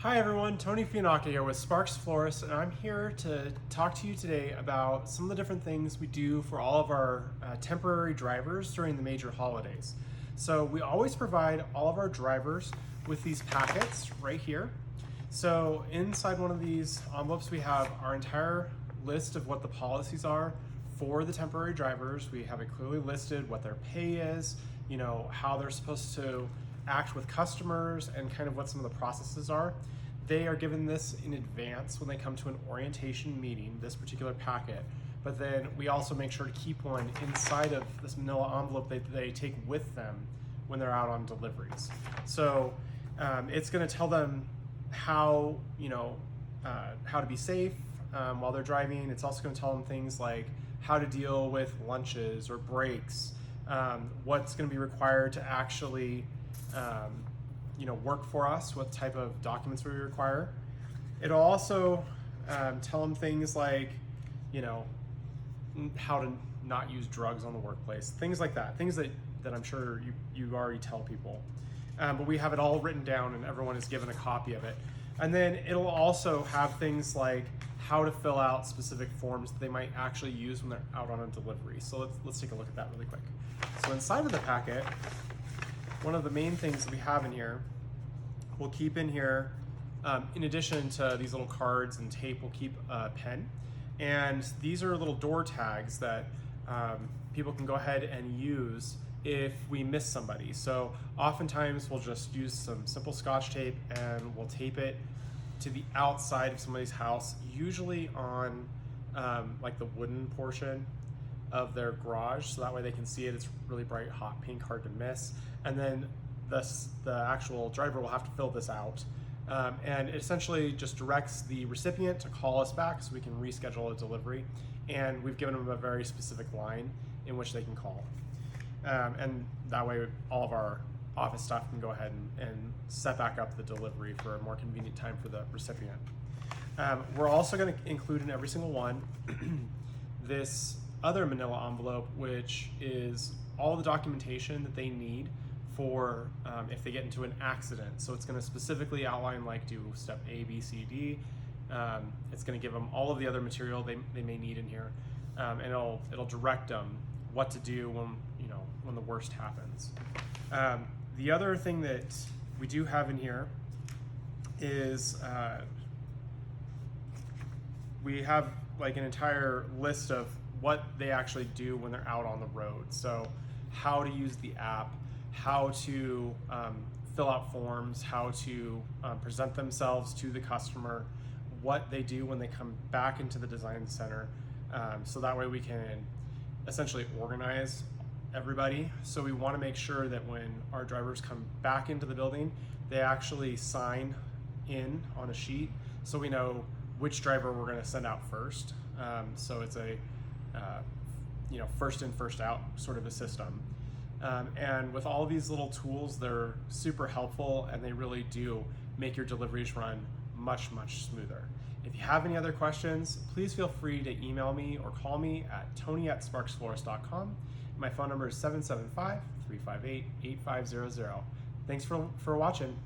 Hi everyone, Tony Fianacca here with Sparks Florists, and I'm here to talk to you today about some of the different things we do for all of our temporary drivers during the major holidays. So we always provide all of our drivers with these packets right here. So inside one of these envelopes we have our entire list of what the policies are for the temporary drivers. We have it clearly listed what their pay is, how they're supposed to act with customers and kind of what some of the processes are. They are given this in advance when they come to an orientation meeting, this particular packet, but then we also make sure to keep one inside of this manila envelope that they take with them when they're out on deliveries. So it's going to tell them how, how to be safe while they're driving. It's also going to tell them things like how to deal with lunches or breaks, what's going to be required to actually work for us, what type of documents we require. It'll also tell them things like, how to not use drugs on the workplace, things like that, things that I'm sure you already tell people. But we have it all written down and everyone is given a copy of it. And then it'll also have things like how to fill out specific forms that they might actually use when they're out on a delivery. So let's take a look at that really quick. So inside of the packet, one of the main things that we have in here, we'll keep in here, in addition to these little cards and tape, we'll keep a pen. And these are little door tags that people can go ahead and use if we miss somebody. So oftentimes we'll just use some simple Scotch tape and we'll tape it to the outside of somebody's house, usually on like the wooden portion of their garage, so that way they can see it. It's really bright, hot pink, hard to miss. And then the actual driver will have to fill this out. And it essentially just directs the recipient to call us back so we can reschedule a delivery. And we've given them a very specific line in which they can call. And that way all of our office staff can go ahead and set back up the delivery for a more convenient time for the recipient. We're also going to include in every single one this other manila envelope, which is all the documentation that they need for if they get into an accident. So it's going to specifically outline, like, do step A, B, C, D. It's going to give them all of the other material they may need in here, and it'll direct them what to do when the worst happens. The other thing that we do have in here is we have like an entire list of what they actually do when they're out on the road. So how to use the app, how to fill out forms, how to present themselves to the customer, what they do when they come back into the design center. So that way we can essentially organize everybody. So we want to make sure that when our drivers come back into the building, they actually sign in on a sheet so we know which driver we're going to send out first. So it's a first in, first out sort of a system. And with all of these little tools, they're super helpful and they really do make your deliveries run much, much smoother. If you have any other questions, please feel free to email me or call me at tony@sparksflorist.com. My phone number is 775-358-8500. Thanks for watching.